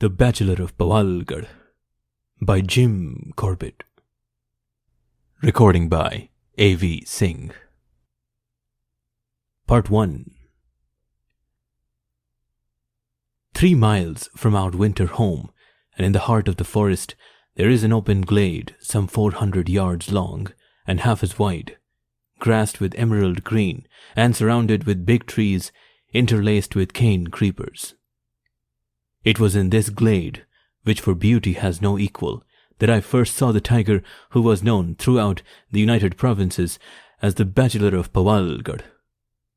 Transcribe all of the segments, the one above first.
The Bachelor of Powalgarh by Jim Corbett. Recording by A.V. Singh. Part 1. 3 miles from our winter home, and in the heart of the forest, there is an open glade some 400 yards long and half as wide, grassed with emerald green and surrounded with big trees interlaced with cane creepers. It was in this glade, which for beauty has no equal, that I first saw the tiger who was known throughout the United Provinces as the Bachelor of Powalgarh,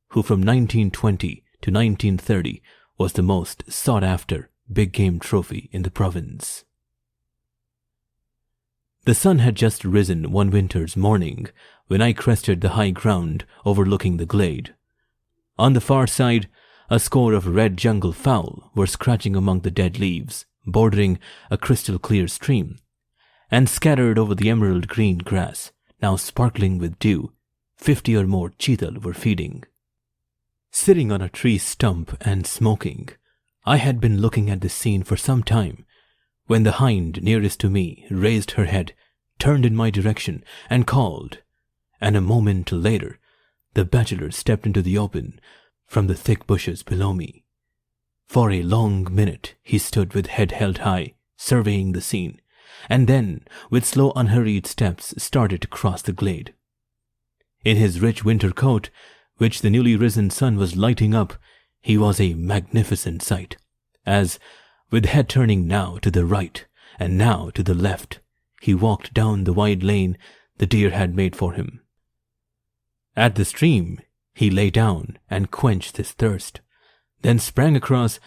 who from 1920 to 1930 was the most sought-after big game trophy in the province. The sun had just risen one winter's morning when I crested the high ground overlooking the glade. On the far side, a score of red jungle fowl were scratching among the dead leaves, bordering a crystal-clear stream, and scattered over the emerald green grass, now sparkling with dew, 50 or more cheetah were feeding. Sitting on a tree stump and smoking, I had been looking at the scene for some time, when the hind nearest to me raised her head, turned in my direction, and called, and a moment later, the bachelor stepped into the open from the thick bushes below me. For a long minute he stood with head held high, surveying the scene, and then, with slow unhurried steps, started to cross the glade. In his rich winter coat, which the newly risen sun was lighting up, he was a magnificent sight, as, with head turning now to the right and now to the left, he walked down the wide lane the deer had made for him. At the stream, he lay down and quenched his thirst, then sprang across,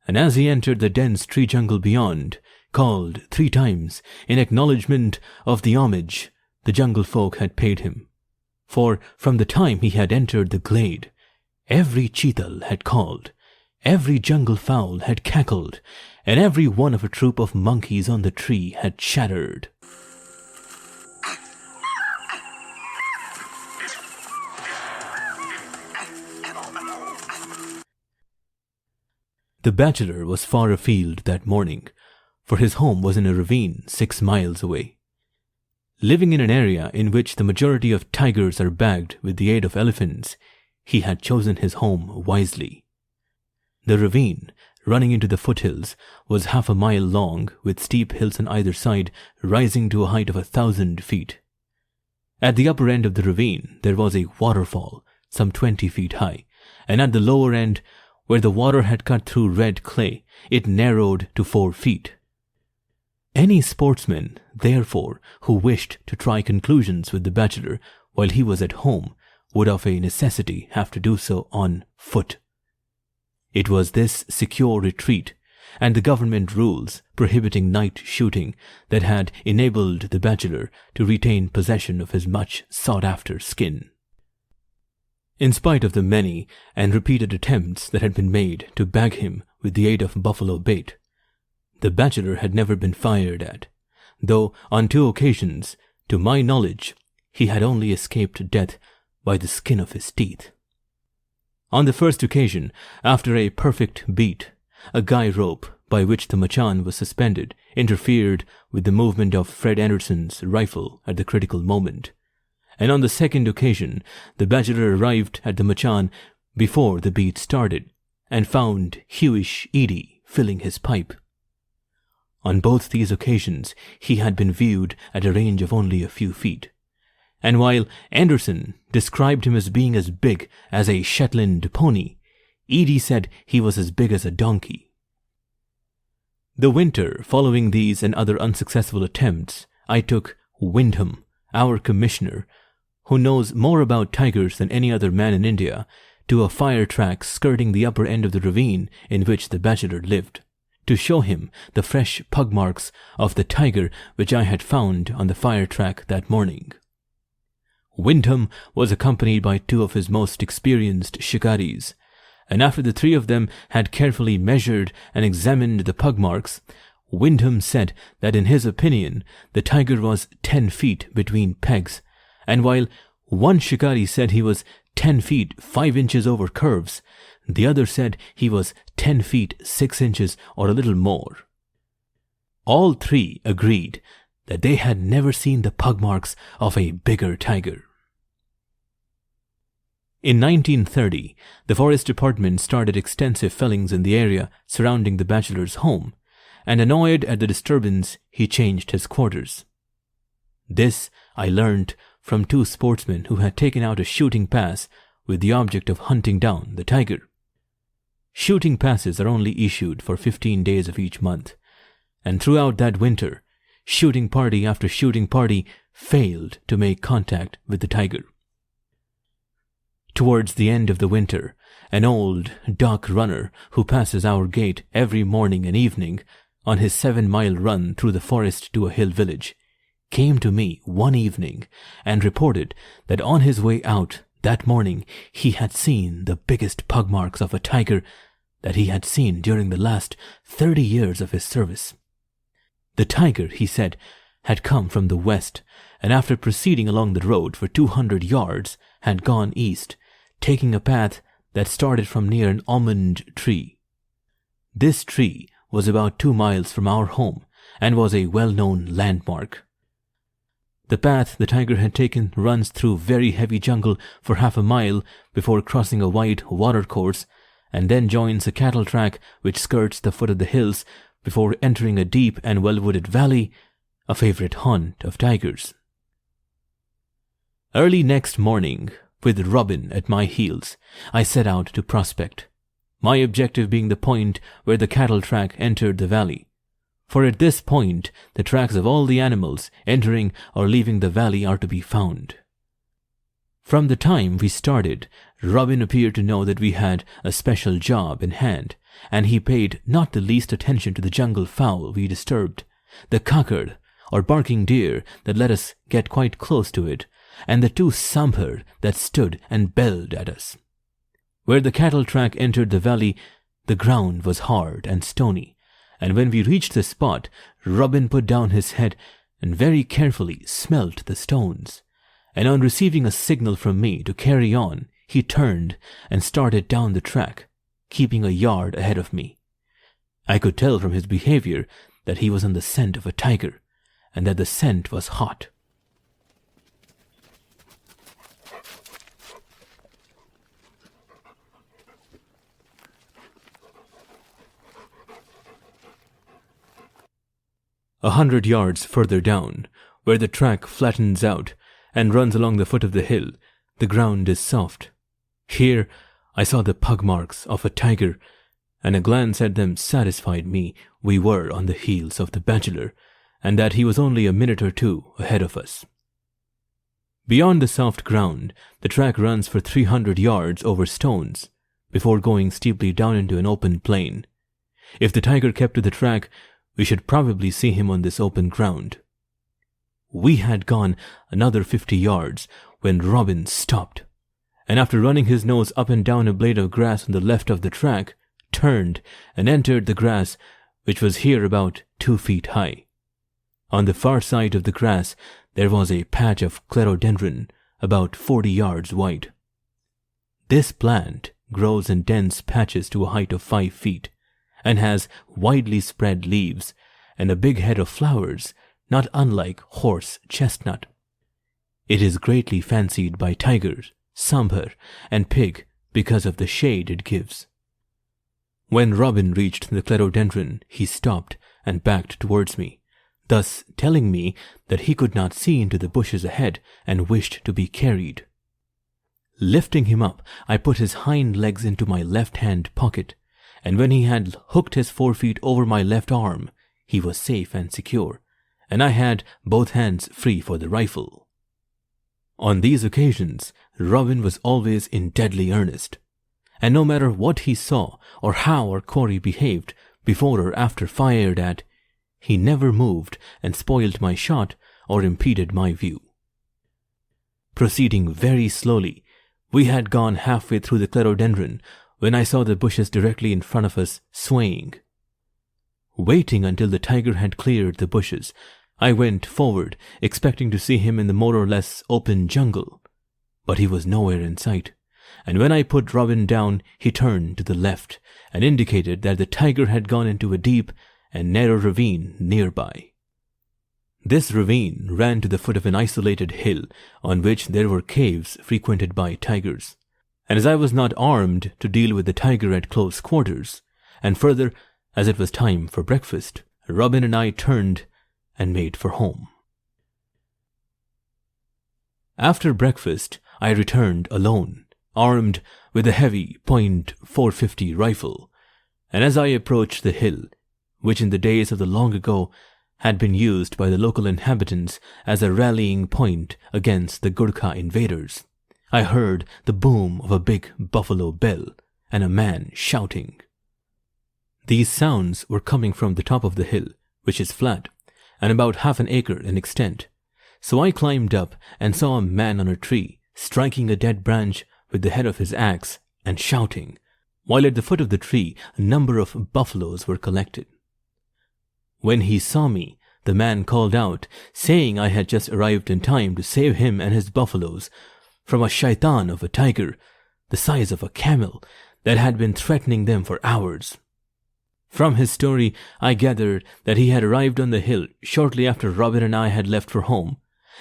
and as he entered the dense tree jungle beyond, called 3 times in acknowledgment of the homage the jungle folk had paid him. For from the time he had entered the glade, every cheetah had called, every jungle fowl had cackled, and every one of a troop of monkeys on the tree had chattered. The bachelor was far afield that morning, for his home was in a ravine 6 miles away. Living in an area in which the majority of tigers are bagged with the aid of elephants, he had chosen his home wisely. The ravine, running into the foothills, was half a mile long, with steep hills on either side rising to a height of 1,000 feet. At the upper end of the ravine there was a waterfall some 20 feet high, and at the lower end, where the water had cut through red clay, it narrowed to 4 feet. Any sportsman, therefore, who wished to try conclusions with the bachelor while he was at home would of a necessity have to do so on foot. It was this secure retreat and the government rules prohibiting night shooting that had enabled the bachelor to retain possession of his much sought-after skin. In spite of the many and repeated attempts that had been made to bag him with the aid of buffalo bait, the bachelor had never been fired at, though on 2 occasions, to my knowledge, he had only escaped death by the skin of his teeth. On the first occasion, after a perfect beat, a guy rope by which the machan was suspended interfered with the movement of Fred Anderson's rifle at the critical moment, and on the second occasion, the bachelor arrived at the machan before the beat started, and found Hewish Edie filling his pipe. On both these occasions, he had been viewed at a range of only a few feet, and while Anderson described him as being as big as a Shetland pony, Edie said he was as big as a donkey. The winter following these and other unsuccessful attempts, I took Wyndham, our commissioner, who knows more about tigers than any other man in India, to a fire track skirting the upper end of the ravine in which the bachelor lived, to show him the fresh pug marks of the tiger which I had found on the fire track that morning. Wyndham was accompanied by 2 of his most experienced shikaris, and after the 3 of them had carefully measured and examined the pug marks, Wyndham said that in his opinion the tiger was 10 feet between pegs, and while one shikari said he was 10 feet 5 inches over curves, the other said he was 10 feet 6 inches or a little more. All three agreed that they had never seen the pug marks of a bigger tiger. In 1930, the Forest Department started extensive fellings in the area surrounding the bachelor's home, and annoyed at the disturbance, he changed his quarters. This I learned from two sportsmen who had taken out a shooting pass with the object of hunting down the tiger. Shooting passes are only issued for 15 days of each month, and throughout that winter, shooting party after shooting party failed to make contact with the tiger. Towards the end of the winter, an old dock runner who passes our gate every morning and evening on his 7-mile run through the forest to a hill village came to me one evening and reported that on his way out that morning he had seen the biggest pug marks of a tiger that he had seen during the last 30 years of his service. The tiger, he said, had come from the west, and after proceeding along the road for 200 yards had gone east, taking a path that started from near an almond tree. This tree was about 2 miles from our home and was a well-known landmark. The path the tiger had taken runs through very heavy jungle for half a mile before crossing a wide watercourse, and then joins a cattle track which skirts the foot of the hills before entering a deep and well-wooded valley, a favorite haunt of tigers. Early next morning, with Robin at my heels, I set out to prospect, my objective being the point where the cattle track entered the valley, for at this point the tracks of all the animals entering or leaving the valley are to be found. From the time we started, Robin appeared to know that we had a special job in hand, and he paid not the least attention to the jungle fowl we disturbed, the kakad, or barking deer that let us get quite close to it, and the 2 sambar that stood and bellowed at us. Where the cattle track entered the valley, the ground was hard and stony, and when we reached the spot, Robin put down his head and very carefully smelt the stones, and on receiving a signal from me to carry on, he turned and started down the track, keeping a yard ahead of me. I could tell from his behavior that he was on the scent of a tiger, and that the scent was hot. A 100 yards further down, where the track flattens out and runs along the foot of the hill, the ground is soft. Here I saw the pug marks of a tiger, and a glance at them satisfied me we were on the heels of the bachelor, and that he was only a minute or 2 ahead of us. Beyond the soft ground, the track runs for 300 yards over stones, before going steeply down into an open plain. If the tiger kept to the track, we should probably see him on this open ground. We had gone another 50 yards when Robin stopped, and after running his nose up and down a blade of grass on the left of the track, turned and entered the grass, which was here about 2 feet high. On the far side of the grass there was a patch of clerodendron about 40 yards wide. This plant grows in dense patches to a height of 5 feet, and has widely spread leaves and a big head of flowers, not unlike horse chestnut. It is greatly fancied by tigers, sambar, and pig because of the shade it gives. When Robin reached the clerodendron, he stopped and backed towards me, thus telling me that he could not see into the bushes ahead and wished to be carried. Lifting him up, I put his hind legs into my left-hand pocket, and when he had hooked his 4 feet over my left arm, he was safe and secure, and I had both hands free for the rifle. On these occasions, Robin was always in deadly earnest, and no matter what he saw or how our quarry behaved before or after fired at, he never moved and spoiled my shot or impeded my view. Proceeding very slowly, we had gone halfway through the clerodendron when I saw the bushes directly in front of us swaying. Waiting until the tiger had cleared the bushes, I went forward, expecting to see him in the more or less open jungle, but he was nowhere in sight, and when I put Robin down, he turned to the left and indicated that the tiger had gone into a deep and narrow ravine nearby. This ravine ran to the foot of an isolated hill on which there were caves frequented by tigers, and as I was not armed to deal with the tiger at close quarters, and further, as it was time for breakfast, Robin and I turned and made for home. After breakfast, I returned alone, armed with a heavy .450 rifle, and as I approached the hill, which in the days of the long ago had been used by the local inhabitants as a rallying point against the Gurkha invaders, I heard the boom of a big buffalo bell and a man shouting. These sounds were coming from the top of the hill, which is flat and about half an acre in extent. So I climbed up and saw a man on a tree, striking a dead branch with the head of his axe and shouting, while at the foot of the tree a number of buffaloes were collected. When he saw me, the man called out, saying I had just arrived in time to save him and his buffaloes from a shaitan of a tiger, the size of a camel, that had been threatening them for hours. From his story, I gathered that he had arrived on the hill shortly after Robin and I had left for home,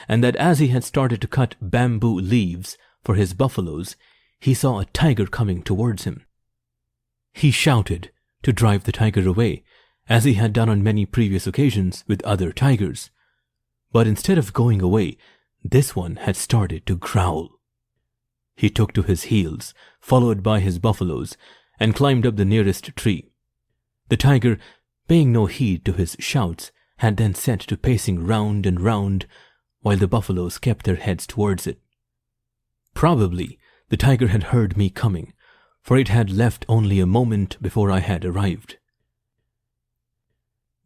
and that as he had started to cut bamboo leaves for his buffaloes, he saw a tiger coming towards him. He shouted to drive the tiger away, as he had done on many previous occasions with other tigers. But instead of going away, this one had started to growl. He took to his heels, followed by his buffaloes, and climbed up the nearest tree. The tiger, paying no heed to his shouts, had then set to pacing round and round, while the buffaloes kept their heads towards it. Probably the tiger had heard me coming, for it had left only a moment before I had arrived.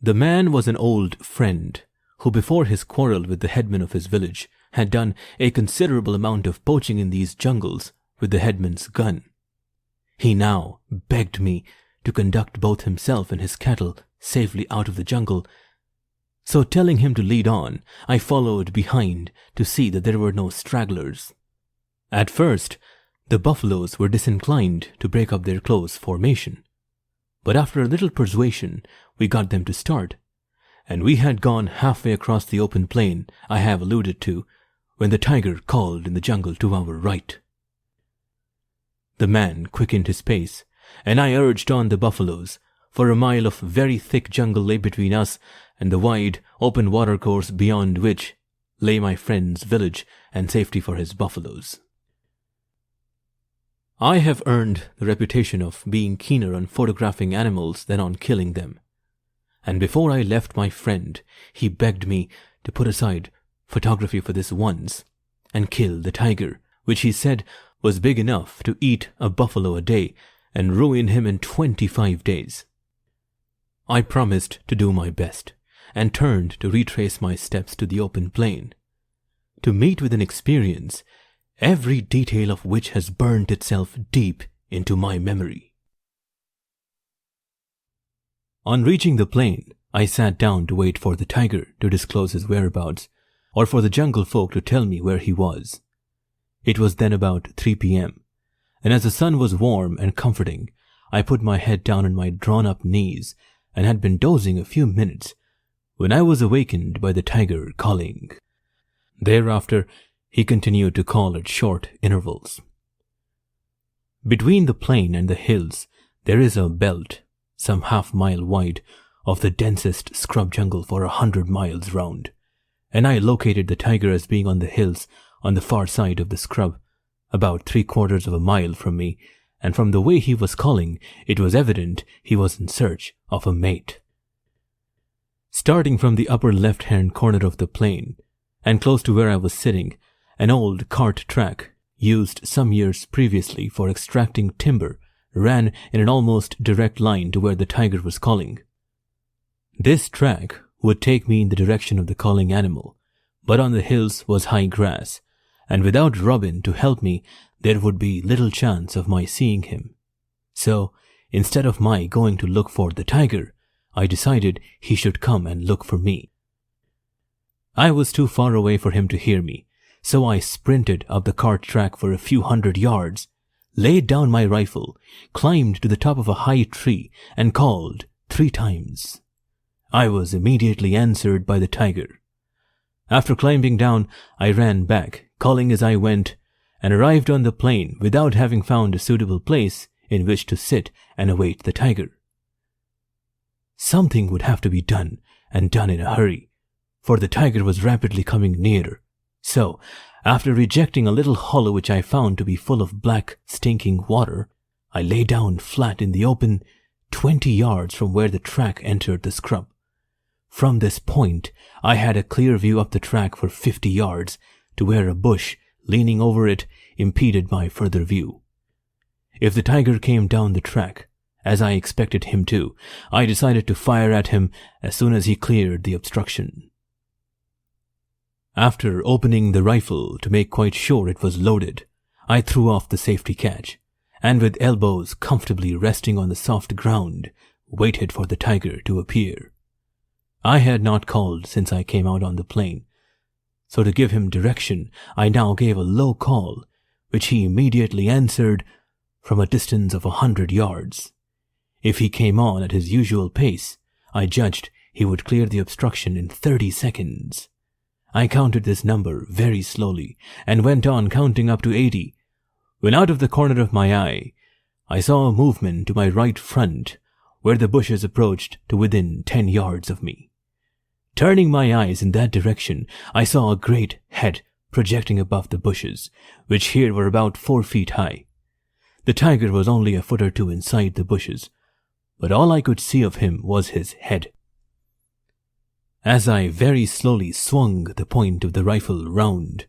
The man was an old friend, who before his quarrel with the headman of his village had done a considerable amount of poaching in these jungles with the headman's gun. He now begged me to conduct both himself and his cattle safely out of the jungle, so telling him to lead on, I followed behind to see that there were no stragglers. At first, the buffaloes were disinclined to break up their close formation, but after a little persuasion, we got them to start, and we had gone halfway across the open plain I have alluded to, when the tiger called in the jungle to our right. The man quickened his pace, and I urged on the buffaloes, for a mile of very thick jungle lay between us and the wide, open watercourse beyond which lay my friend's village and safety for his buffaloes. I have earned the reputation of being keener on photographing animals than on killing them, and before I left my friend, he begged me to put aside photography for this once and kill the tiger, which he said was big enough to eat a buffalo a day and ruin him in 25 days. I promised to do my best, and turned to retrace my steps to the open plain, to meet with an experience, every detail of which has burned itself deep into my memory. On reaching the plain, I sat down to wait for the tiger to disclose his whereabouts, or for the jungle folk to tell me where he was. It was then about 3 p.m., and as the sun was warm and comforting, I put my head down on my drawn-up knees and had been dozing a few minutes when I was awakened by the tiger calling. Thereafter, he continued to call at short intervals. Between the plain and the hills, there is a belt, some half-mile wide, of the densest scrub jungle for 100 miles round, and I located the tiger as being on the hills on the far side of the scrub, about 3/4 of a mile from me, and from the way he was calling, it was evident he was in search of a mate. Starting from the upper left-hand corner of the plain, and close to where I was sitting, an old cart track, used some years previously for extracting timber, ran in an almost direct line to where the tiger was calling. This track would take me in the direction of the calling animal, but on the hills was high grass, and without Robin to help me, there would be little chance of my seeing him. So, instead of my going to look for the tiger, I decided he should come and look for me. I was too far away for him to hear me, so I sprinted up the cart track for a few 100 yards, laid down my rifle, climbed to the top of a high tree, and called 3 times. I was immediately answered by the tiger. After climbing down, I ran back, calling as I went, and arrived on the plain without having found a suitable place in which to sit and await the tiger. Something would have to be done, and done in a hurry, for the tiger was rapidly coming nearer. So, after rejecting a little hollow which I found to be full of black, stinking water, I lay down flat in the open, 20 yards from where the track entered the scrub. From this point, I had a clear view up the track for 50 yards to where a bush leaning over it impeded my further view. If the tiger came down the track, as I expected him to, I decided to fire at him as soon as he cleared the obstruction. After opening the rifle to make quite sure it was loaded, I threw off the safety catch, and with elbows comfortably resting on the soft ground, waited for the tiger to appear. I had not called since I came out on the plain, so to give him direction, I now gave a low call, which he immediately answered from a distance of 100 yards. If he came on at his usual pace, I judged he would clear the obstruction in 30 seconds. I counted this number very slowly and went on counting up to 80, when out of the corner of my eye, I saw a movement to my right front where the bushes approached to within 10 yards of me. Turning my eyes in that direction, I saw a great head projecting above the bushes, which here were about 4 feet high. The tiger was only a foot or two inside the bushes, but all I could see of him was his head. As I very slowly swung the point of the rifle round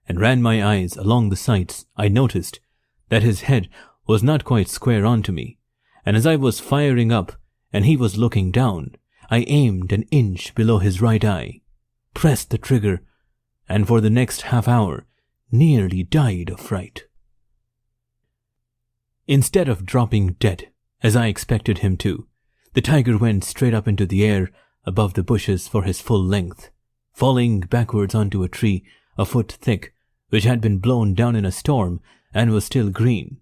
and ran my eyes along the sights, I noticed that his head was not quite square onto me, and as I was firing up and he was looking down, I aimed an inch below his right eye, pressed the trigger, and for the next half hour nearly died of fright. Instead of dropping dead, as I expected him to, the tiger went straight up into the air above the bushes for his full length, falling backwards onto a tree a foot thick, which had been blown down in a storm and was still green.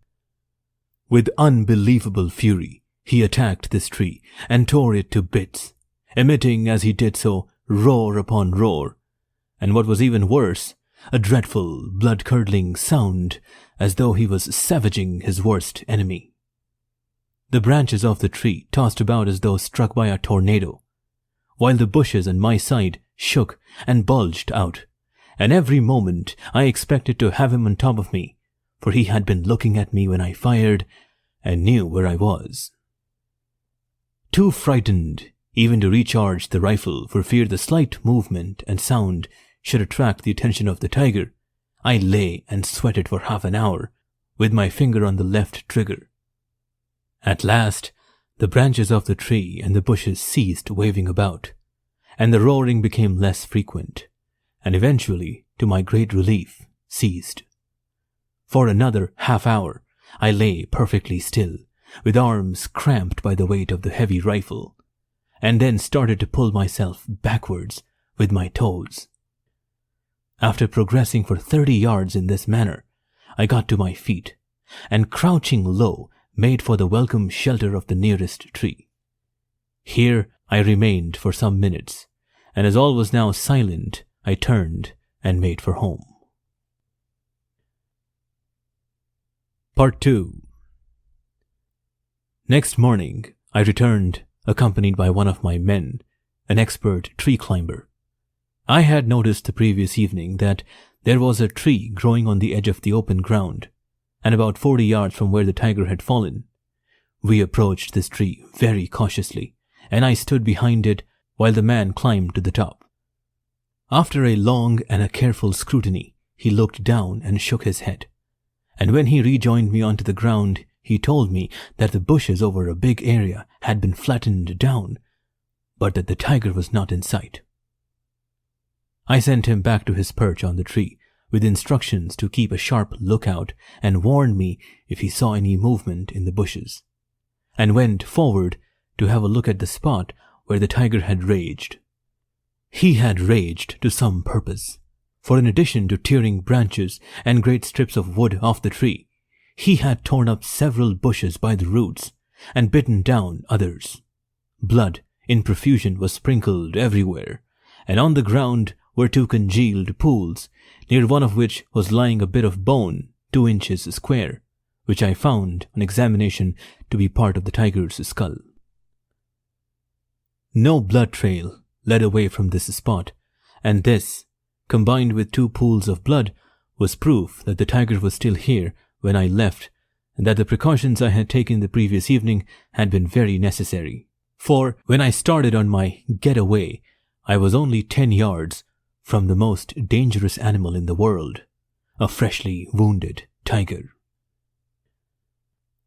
With unbelievable fury, he attacked this tree and tore it to bits, emitting as he did so roar upon roar, and what was even worse, a dreadful, blood-curdling sound as though he was savaging his worst enemy. The branches of the tree tossed about as though struck by a tornado, while the bushes on my side shook and bulged out, and every moment I expected to have him on top of me, for he had been looking at me when I fired and knew where I was. Too frightened even to recharge the rifle for fear the slight movement and sound should attract the attention of the tiger, I lay and sweated for half an hour with my finger on the left trigger. At last, the branches of the tree and the bushes ceased waving about, and the roaring became less frequent, and eventually, to my great relief, ceased. For another half hour, I lay perfectly still, with arms cramped by the weight of the heavy rifle, and then started to pull myself backwards with my toes. After progressing for 30 yards in this manner, I got to my feet, and crouching low, made for the welcome shelter of the nearest tree. Here I remained for some minutes, and as all was now silent, I turned and made for home. Part 2. Next morning, I returned, accompanied by one of my men, an expert tree climber. I had noticed the previous evening that there was a tree growing on the edge of the open ground, and about 40 yards from where the tiger had fallen. We approached this tree very cautiously, and I stood behind it while the man climbed to the top. After a long and a careful scrutiny, he looked down and shook his head, and when he rejoined me onto the ground, he told me that the bushes over a big area had been flattened down, but that the tiger was not in sight. I sent him back to his perch on the tree, with instructions to keep a sharp lookout and warn me if he saw any movement in the bushes, and went forward to have a look at the spot where the tiger had raged. He had raged to some purpose, for in addition to tearing branches and great strips of wood off the tree, he had torn up several bushes by the roots and bitten down others. Blood in profusion was sprinkled everywhere, and on the ground were 2 congealed pools, near one of which was lying a bit of bone 2 inches square, which I found on examination to be part of the tiger's skull. No blood trail led away from this spot, and this, combined with 2 pools of blood, was proof that the tiger was still here when I left, and that the precautions I had taken the previous evening had been very necessary. For when I started on my getaway, I was only 10 yards from the most dangerous animal in the world, a freshly wounded tiger.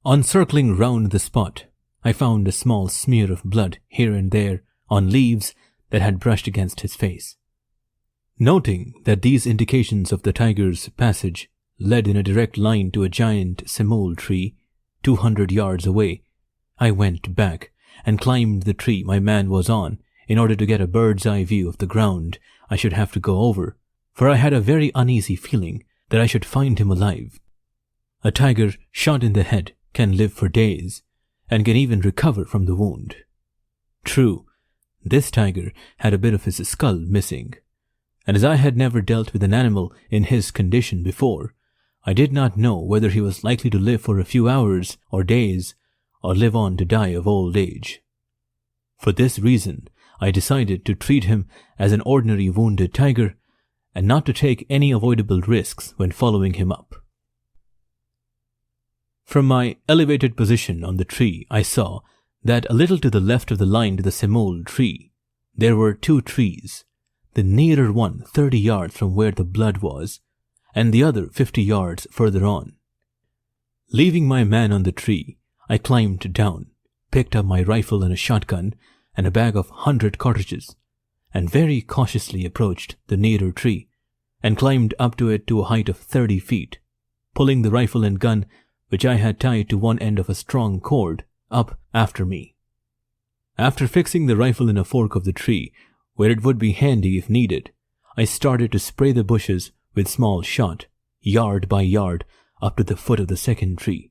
On circling round the spot, I found a small smear of blood here and there on leaves that had brushed against his face. Noting that these indications of the tiger's passage led in a direct line to a giant simul tree 200 yards away, I went back and climbed the tree my man was on in order to get a bird's eye view of the ground I should have to go over, for I had a very uneasy feeling that I should find him alive. A tiger shot in the head can live for days and can even recover from the wound. True, this tiger had a bit of his skull missing, and as I had never dealt with an animal in his condition before, I did not know whether he was likely to live for a few hours or days or live on to die of old age. For this reason, I decided to treat him as an ordinary wounded tiger and not to take any avoidable risks when following him up. From my elevated position on the tree, I saw that a little to the left of the line to the simul tree, there were 2 trees, the nearer one 30 yards from where the blood was, and the other 50 yards further on. Leaving my man on the tree, I climbed down, picked up my rifle and a shotgun and a bag of 100 cartridges, and very cautiously approached the nearer tree and climbed up to it to a height of 30 feet, pulling the rifle and gun, which I had tied to one end of a strong cord, up after me. After fixing the rifle in a fork of the tree, where it would be handy if needed, I started to spray the bushes with small shot, yard by yard, up to the foot of the second tree.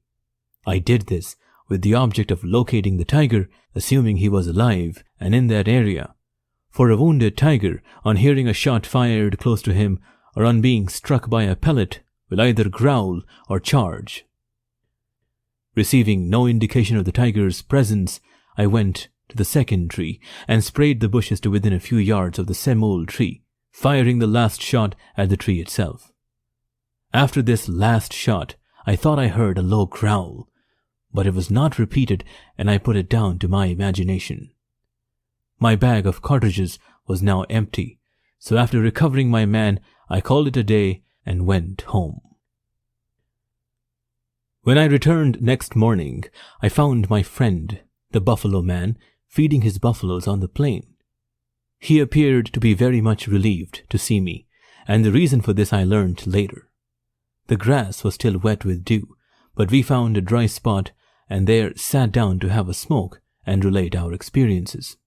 I did this with the object of locating the tiger, assuming he was alive and in that area. For a wounded tiger, on hearing a shot fired close to him or on being struck by a pellet, will either growl or charge. Receiving no indication of the tiger's presence, I went to the second tree and sprayed the bushes to within a few yards of the simul tree, firing the last shot at the tree itself. After this last shot, I thought I heard a low growl, but it was not repeated and I put it down to my imagination. My bag of cartridges was now empty, so after recovering my man, I called it a day and went home. When I returned next morning, I found my friend, the buffalo man, feeding his buffaloes on the plain. He appeared to be very much relieved to see me, and the reason for this I learned later. The grass was still wet with dew, but we found a dry spot and there sat down to have a smoke and relate our experiences.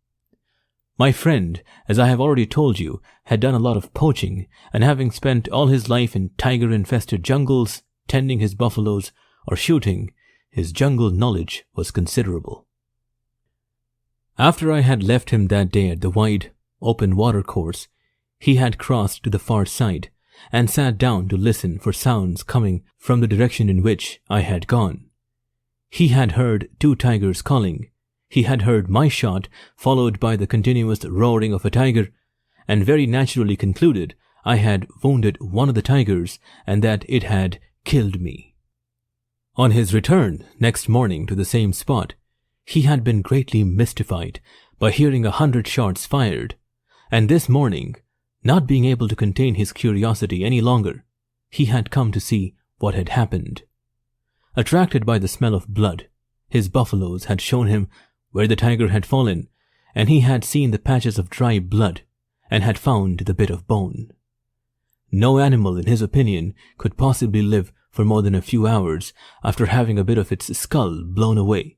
My friend, as I have already told you, had done a lot of poaching, and having spent all his life in tiger-infested jungles, tending his buffaloes, or shooting, his jungle knowledge was considerable. After I had left him that day at the wide, open watercourse, he had crossed to the far side and sat down to listen for sounds coming from the direction in which I had gone. He had heard 2 tigers calling. He had heard my shot, followed by the continuous roaring of a tiger, and very naturally concluded I had wounded one of the tigers and that it had killed me. On his return next morning to the same spot, he had been greatly mystified by hearing 100 shots fired, and this morning, not being able to contain his curiosity any longer, he had come to see what had happened. Attracted by the smell of blood, his buffaloes had shown him where the tiger had fallen, and he had seen the patches of dry blood and had found the bit of bone. No animal, in his opinion, could possibly live for more than a few hours after having a bit of its skull blown away,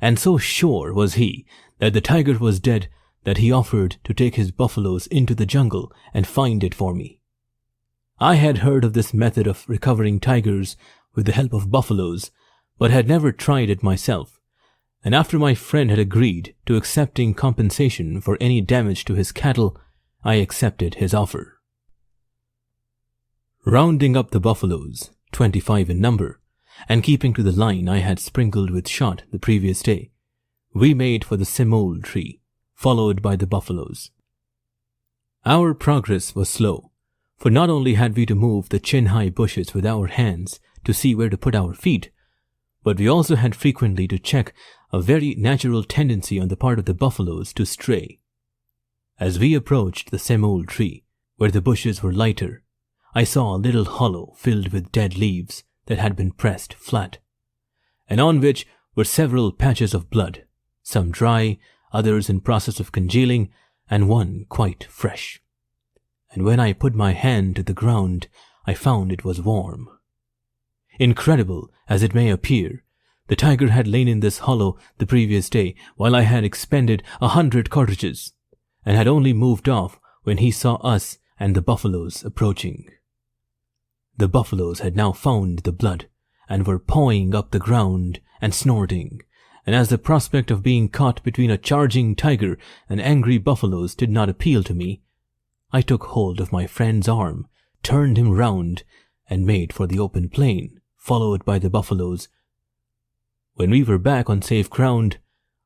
and so sure was he that the tiger was dead that he offered to take his buffaloes into the jungle and find it for me. I had heard of this method of recovering tigers with the help of buffaloes, but had never tried it myself, and after my friend had agreed to accepting compensation for any damage to his cattle, I accepted his offer. Rounding up the buffaloes, 25 in number, and keeping to the line I had sprinkled with shot the previous day, we made for the simol tree, followed by the buffaloes. Our progress was slow, for not only had we to move the chin-high bushes with our hands to see where to put our feet, but we also had frequently to check a very natural tendency on the part of the buffaloes to stray. As we approached the simol tree, where the bushes were lighter, I saw a little hollow filled with dead leaves that had been pressed flat, and on which were several patches of blood, some dry, others in process of congealing, and one quite fresh. And when I put my hand to the ground, I found it was warm. Incredible as it may appear, the tiger had lain in this hollow the previous day while I had expended 100 cartridges, and had only moved off when he saw us and the buffaloes approaching. The buffaloes had now found the blood, and were pawing up the ground and snorting, and as the prospect of being caught between a charging tiger and angry buffaloes did not appeal to me, I took hold of my friend's arm, turned him round, and made for the open plain, followed by the buffaloes. When we were back on safe ground,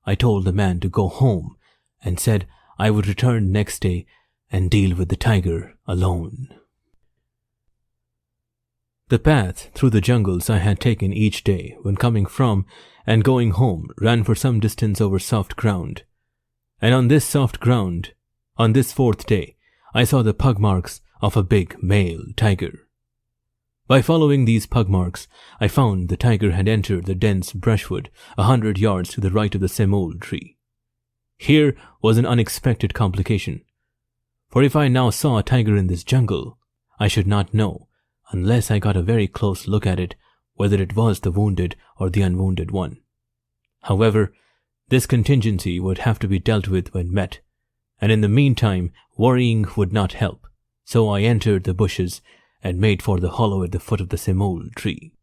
I told the man to go home, and said I would return next day and deal with the tiger alone. The path through the jungles I had taken each day when coming from and going home ran for some distance over soft ground, and on this soft ground, on this fourth day, I saw the pug marks of a big male tiger. By following these pug marks, I found the tiger had entered the dense brushwood 100 yards to the right of the simol tree. Here was an unexpected complication, for if I now saw a tiger in this jungle, I should not know, unless I got a very close look at it, whether it was the wounded or the unwounded one. However, this contingency would have to be dealt with when met, and in the meantime worrying would not help, so I entered the bushes and made for the hollow at the foot of the simol tree.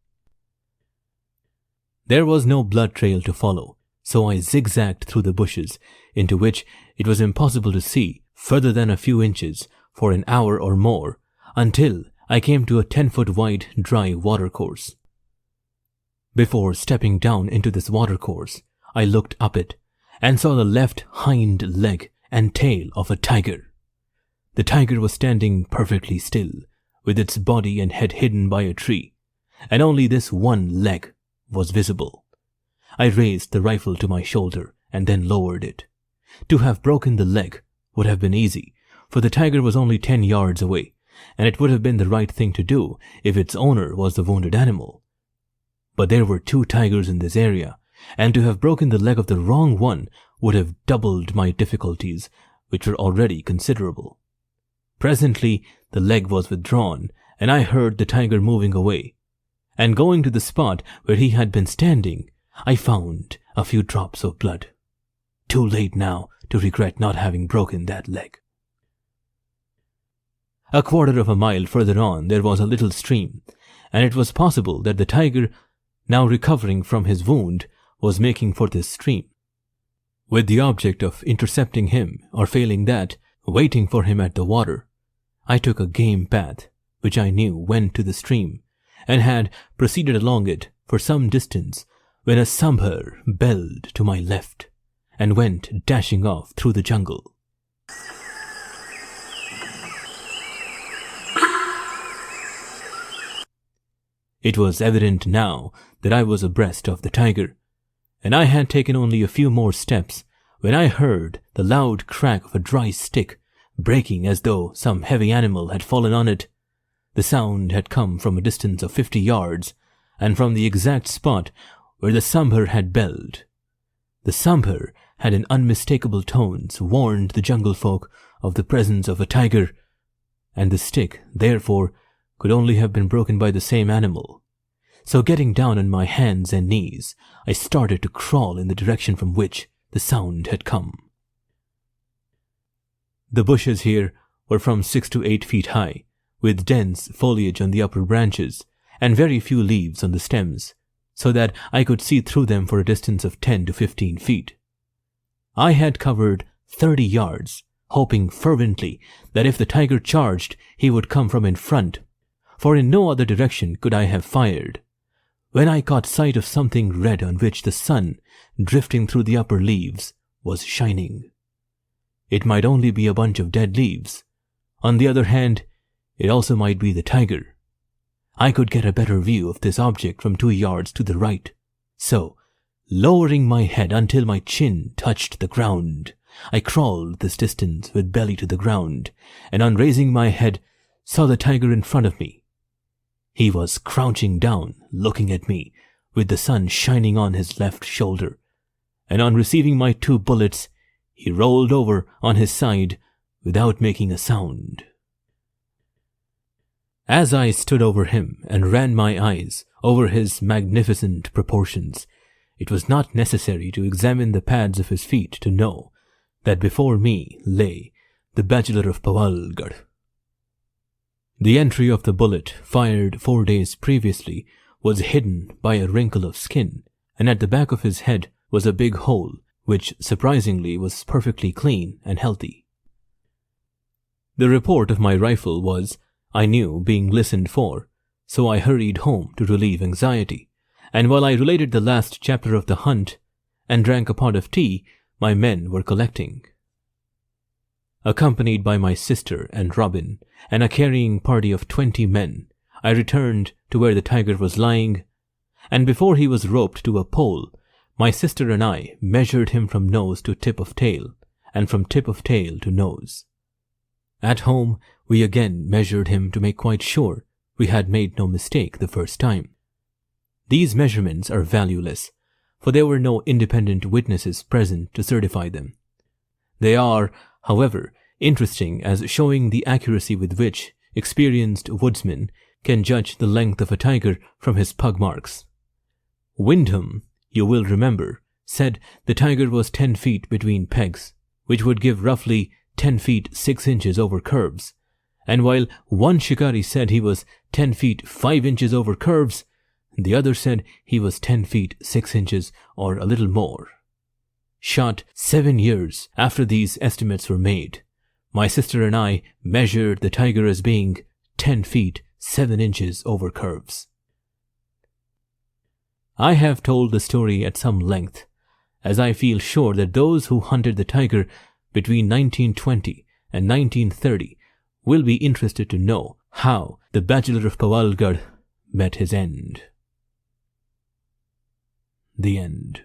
There was no blood trail to follow, so I zigzagged through the bushes, into which it was impossible to see further than a few inches for an hour or more, until I came to a 10-foot wide dry watercourse. Before stepping down into this watercourse, I looked up it and saw the left hind leg and tail of a tiger. The tiger was standing perfectly still, with its body and head hidden by a tree, and only this one leg was visible. I raised the rifle to my shoulder and then lowered it. To have broken the leg would have been easy, for the tiger was only 10 yards away, and it would have been the right thing to do if its owner was the wounded animal. But there were 2 tigers in this area, and to have broken the leg of the wrong one would have doubled my difficulties, which were already considerable. Presently the leg was withdrawn, and I heard the tiger moving away, and going to the spot where he had been standing, I found a few drops of blood. Too late now to regret not having broken that leg. A quarter of a mile further on there was a little stream, and it was possible that the tiger, now recovering from his wound, was making for this stream, with the object of intercepting him, or failing that, waiting for him at the water. I took a game path, which I knew went to the stream, and had proceeded along it for some distance when a sambhar belled to my left, and went dashing off through the jungle. It was evident now that I was abreast of the tiger, and I had taken only a few more steps when I heard the loud crack of a dry stick breaking as though some heavy animal had fallen on it. The sound had come from a distance of 50 yards, and from the exact spot where the sambhar had belled. The sambhar had in unmistakable tones warned the jungle folk of the presence of a tiger, and the stick, therefore, could only have been broken by the same animal. So getting down on my hands and knees, I started to crawl in the direction from which the sound had come. The bushes here were from 6 to 8 feet high, with dense foliage on the upper branches, and very few leaves on the stems, so that I could see through them for a distance of 10 to 15 feet. I had covered 30 yards, hoping fervently that if the tiger charged, he would come from in front, for in no other direction could I have fired, when I caught sight of something red on which the sun, drifting through the upper leaves, was shining. It might only be a bunch of dead leaves. On the other hand, it also might be the tiger. I could get a better view of this object from 2 yards to the right, so, lowering my head until my chin touched the ground, I crawled this distance with belly to the ground, and on raising my head, saw the tiger in front of me. He was crouching down, looking at me, with the sun shining on his left shoulder, and on receiving my 2 bullets, he rolled over on his side without making a sound. As I stood over him and ran my eyes over his magnificent proportions, it was not necessary to examine the pads of his feet to know that before me lay the Bachelor of Powalgarh. The entry of the bullet, fired 4 days previously, was hidden by a wrinkle of skin, and at the back of his head was a big hole, which surprisingly was perfectly clean and healthy. The report of my rifle was, I knew, being listened for, so I hurried home to relieve anxiety, and while I related the last chapter of the hunt and drank a pot of tea, my men were collecting. Accompanied by my sister and Robin, and a carrying party of 20 men, I returned to where the tiger was lying, and before he was roped to a pole, my sister and I measured him from nose to tip of tail, and from tip of tail to nose. At home, we again measured him to make quite sure we had made no mistake the first time. These measurements are valueless, for there were no independent witnesses present to certify them. They are, however, interesting as showing the accuracy with which experienced woodsmen can judge the length of a tiger from his pug marks. Wyndham, you will remember, said the tiger was 10 feet between pegs, which would give roughly 10 feet 6 inches over curves, and while one shikari said he was 10 feet 5 inches over curves, the other said he was 10 feet 6 inches or a little more. Shot 7 years after these estimates were made, my sister and I measured the tiger as being 10 feet 7 inches over curves. I have told the story at some length, as I feel sure that those who hunted the tiger between 1920 and 1930 will be interested to know how the Bachelor of Powalgarh met his end. The end.